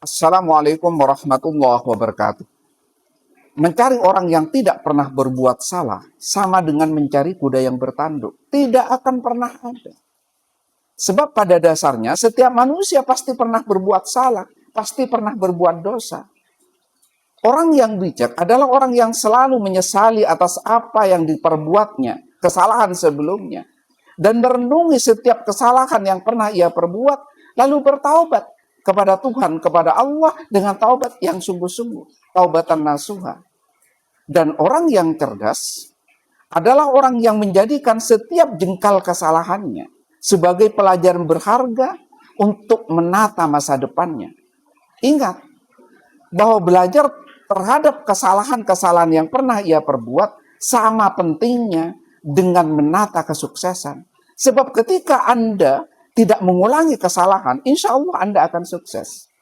Assalamualaikum warahmatullahi wabarakatuh. Mencari orang yang tidak pernah berbuat salah sama dengan mencari kuda yang bertanduk. Tidak akan pernah ada. Sebab pada dasarnya setiap manusia pasti pernah berbuat salah, pasti pernah berbuat dosa. Orang yang bijak adalah orang yang selalu menyesali atas apa yang diperbuatnya, kesalahan sebelumnya. Dan merenungi setiap kesalahan yang pernah ia perbuat, lalu bertaubat kepada Tuhan, kepada Allah dengan taubat yang sungguh-sungguh, taubatan nasuha. Dan orang yang cerdas adalah orang yang menjadikan setiap jengkal kesalahannya sebagai pelajaran berharga untuk menata masa depannya. Ingat bahwa belajar terhadap kesalahan-kesalahan yang pernah ia perbuat sama pentingnya dengan menata kesuksesan. Sebab ketika Anda tidak mengulangi kesalahan, insya Allah Anda akan sukses.